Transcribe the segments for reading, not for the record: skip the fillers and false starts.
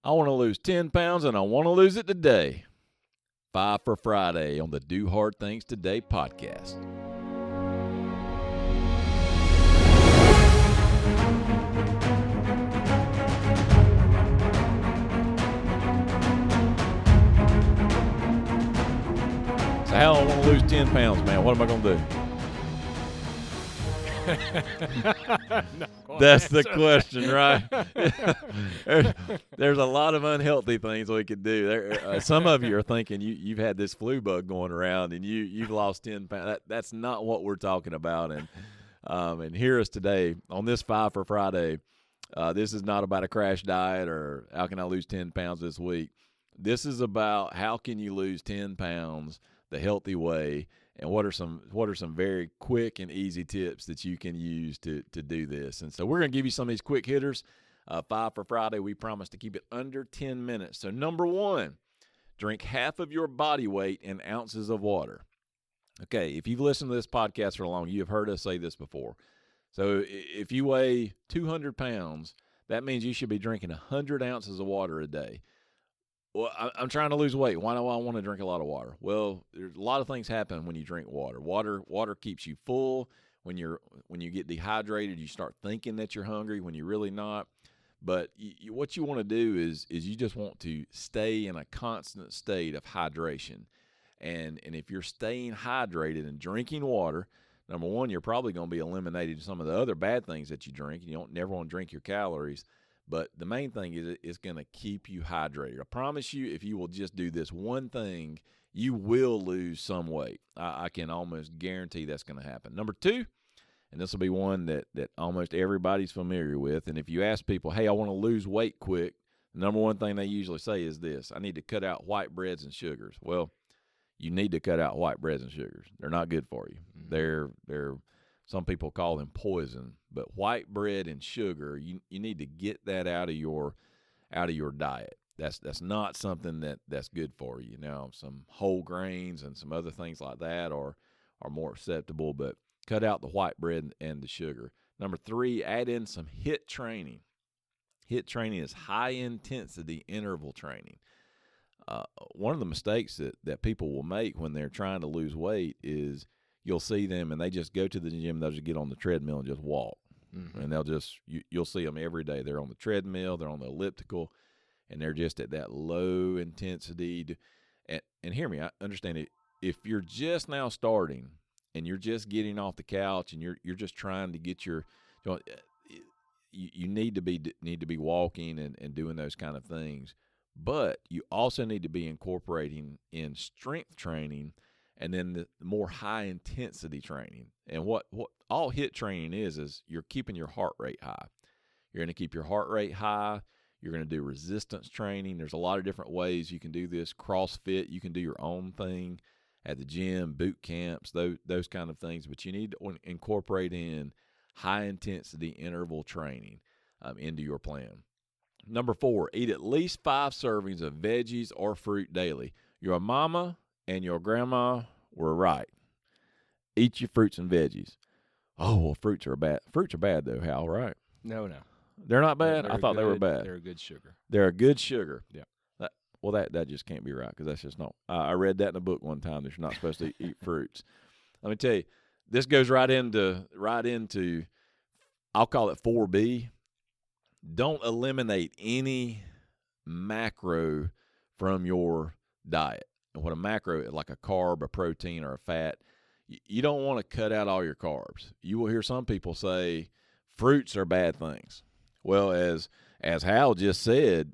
I want to lose 10 pounds and I want to lose it today. 5 for Friday on the Do Hard Things Today podcast. So how I want to lose 10 pounds, man? What am I going to do? That's the question, right? There's a lot of unhealthy things we could do. Some of you are thinking you've had this flu bug going around and you've lost 10 pounds. That's not what we're talking about. And hear us today on this 5 for Friday. This is not about a crash diet or how can I lose 10 pounds this week. This is about how can you lose 10 pounds the healthy way. And what are some very quick and easy tips that you can use to do this? And so we're going to give you some of these quick hitters. 5 for Friday, we promise to keep it under 10 minutes. So number 1, drink half of your body weight in ounces of water. Okay, if you've listened to this podcast for long, you have heard us say this before. So if you weigh 200 pounds, that means you should be drinking 100 ounces of water a day. Well, I'm trying to lose weight. Why do I want to drink a lot of water? Well, there's a lot of things happen when you drink water. Water keeps you full. When you get dehydrated, you start thinking that you're hungry when you're really not. But what you want to do is you just want to stay in a constant state of hydration. And if you're staying hydrated and drinking water, number 1, you're probably going to be eliminating some of the other bad things that you drink. You don't never want to drink your calories. But the main thing is it's going to keep you hydrated. I promise you, if you will just do this one thing, you will lose some weight. I can almost guarantee that's going to happen. Number 2, and this will be one that almost everybody's familiar with, and if you ask people, hey, I want to lose weight quick, the number 1 thing they usually say is this: I need to cut out white breads and sugars. Well, you need to cut out white breads and sugars. They're not good for you. Mm-hmm. They're some people call them poison, but white bread and sugar, you need to get that out of your diet. That's not something that's good for you. Now, some whole grains and some other things like that are more acceptable, but cut out the white bread and the sugar. Number 3, add in some HIIT training. HIIT training is high intensity interval training. One of the mistakes that people will make when they're trying to lose weight is you'll see them and they just go to the gym, they'll just get on the treadmill and just walk. Mm-hmm. And you'll see them every day. They're on the treadmill, they're on the elliptical, and they're just at that low intensity. And hear me, I understand it. If you're just now starting and you're just getting off the couch and you're just trying to get you need to be walking and doing those kind of things. But you also need to be incorporating in strength training and then the more high-intensity training. And what all HIIT training is you're keeping your heart rate high. You're going to keep your heart rate high. You're going to do resistance training. There's a lot of different ways you can do this. CrossFit, you can do your own thing at the gym, boot camps, those kind of things. But you need to incorporate in high-intensity interval training into your plan. Number 4, eat at least 5 servings of veggies or fruit daily. Your mama and your grandma were right. Eat your fruits and veggies. Oh, well, fruits are bad. Fruits are bad, though, Hal, right? No. They're not bad? They're I thought they were bad. They're a good sugar. They're a good sugar. Yeah. That just can't be right because that's just not. I read that in a book one time that you're not supposed to eat fruits. Let me tell you, this goes right into I'll call it 4B. Don't eliminate any macro from your diet. And what a macro is, like a carb, a protein, or a fat, you don't want to cut out all your carbs. You will hear some people say fruits are bad things. Well, as Hal just said,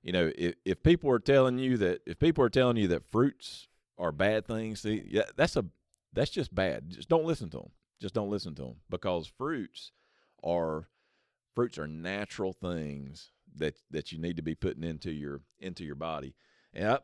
if people are telling you that fruits are bad things, that's just bad. Just don't listen to them. Just don't listen to them because fruits are natural things that you need to be putting into your body. And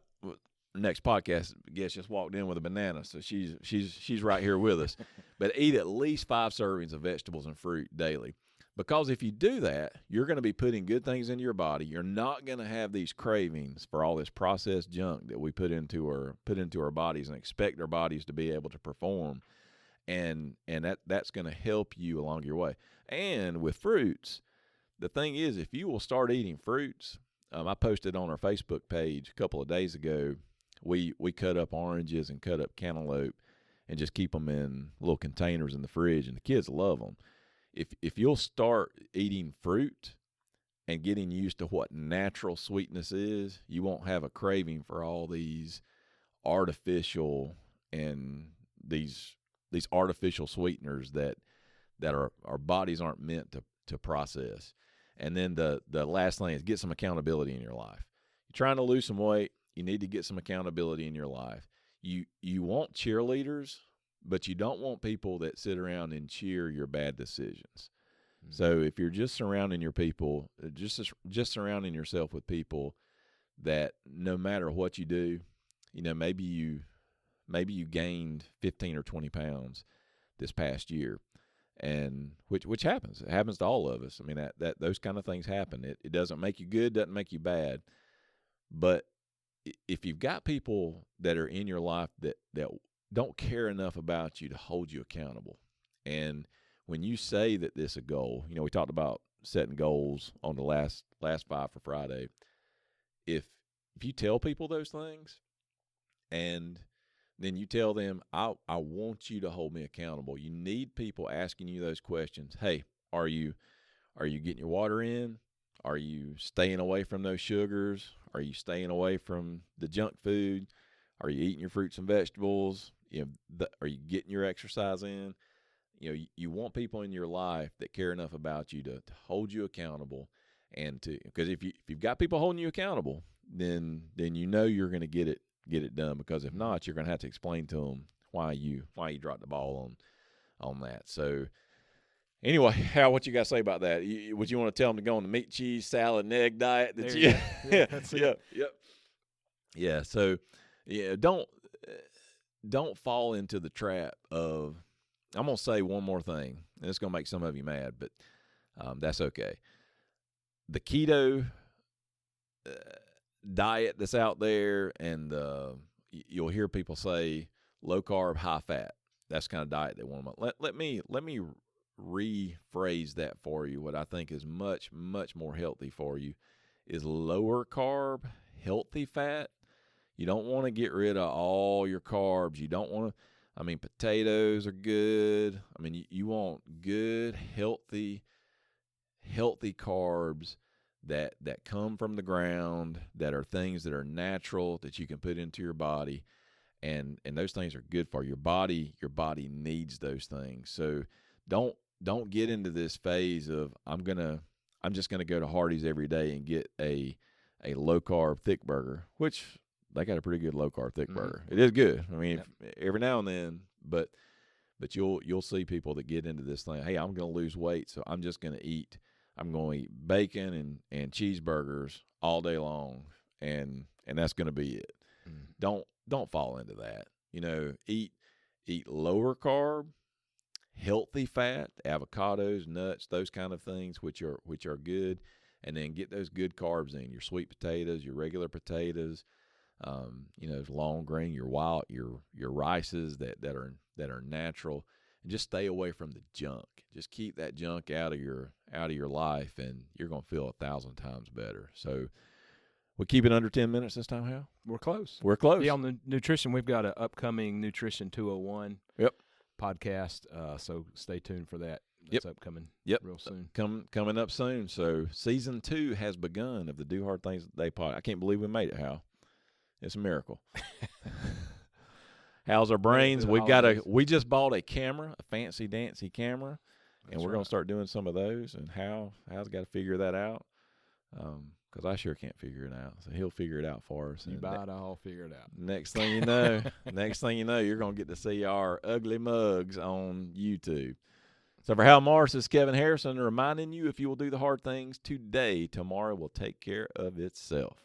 next podcast guest just walked in with a banana, so she's right here with us. But eat at least 5 servings of vegetables and fruit daily, because if you do that, you're going to be putting good things into your body. You're not going to have these cravings for all this processed junk that we put into our bodies and expect our bodies to be able to perform, and that's going to help you along your way. And with fruits, the thing is, if you will start eating fruits, I posted on our Facebook page a couple of days ago. We cut up oranges and cut up cantaloupe and just keep them in little containers in the fridge, and the kids love them. If you'll start eating fruit and getting used to what natural sweetness is, you won't have a craving for all these artificial and these artificial sweeteners that our bodies aren't meant to process. And then the last thing is get some accountability in your life. You're trying to lose some weight, you need to get some accountability in your life. You want cheerleaders, but you don't want people that sit around and cheer your bad decisions. Mm-hmm. So if you're just surrounding surrounding yourself with people that no matter what you do, maybe you gained 15 or 20 pounds this past year, and which happens. It happens to all of us. I mean, that those kind of things happen. It doesn't make you good, doesn't make you bad. But if you've got people that are in your life that don't care enough about you to hold you accountable, and when you say that this is a goal, we talked about setting goals on the last Five for Friday. If you tell people those things, and then you tell them, I want you to hold me accountable. You need people asking you those questions. Hey, are you getting your water in? Are you staying away from those sugars? Are you staying away from the junk food? Are you eating your fruits and vegetables? Are you getting your exercise in? You want people in your life that care enough about you to hold you accountable, and because if you've got people holding you accountable, then you're going to get it done. Because if not, you're going to have to explain to them why you dropped the ball on that. So anyway, Hal, what you got to say about that? Would you want to tell them to go on the meat, cheese, salad, and egg diet? Yeah, that's it. Yeah. So don't fall into the trap of. I'm going to say one more thing, and it's going to make some of you mad, but that's okay. The keto diet that's out there, and you'll hear people say low carb, high fat. That's the kind of diet they want them. Let me rephrase that for you. What I think is much, much more healthy for you is lower carb, healthy fat. You don't want to get rid of all your carbs. You don't want to. I mean, potatoes are good. I mean, you want good, healthy carbs that come from the ground, that are things that are natural that you can put into your body, and those things are good for your body. Your body needs those things. So don't get into this phase of I'm just gonna go to Hardee's every day and get a low carb thick burger, which they got a pretty good low carb thick burger. It is good. I mean, every now and then, but you'll see people that get into this thing. Hey, I'm going to lose weight, so I'm just going to eat. I'm going to eat bacon and cheeseburgers all day long, and that's going to be it. Don't fall into that. Eat lower carb, healthy fat, avocados, nuts, those kind of things, which are good, and then get those good carbs in. Your sweet potatoes, your regular potatoes. Long grain, your rices that are natural, and just stay away from the junk. Just keep that junk out of your life, and you're going to feel 1,000 times better. So we keep it under 10 minutes this time, Hal? We're close. Yeah, on the nutrition, we've got an upcoming Nutrition 201 podcast, so stay tuned for that. That's upcoming real soon. Coming up soon. So season 2 has begun of the Do Hard Things Day pod. I can't believe we made it, Hal. It's a miracle. How's our brains? We just bought a camera, a fancy dancy camera, and we're going to start doing some of those. And Hal's got to figure that out, because I sure can't figure it out. So he'll figure it out for us. You buy it, I'll figure it out. Next thing you know, you're going to get to see our ugly mugs on YouTube. So for Hal Morris, this is Kevin Harrison reminding you, if you will do the hard things today, tomorrow will take care of itself.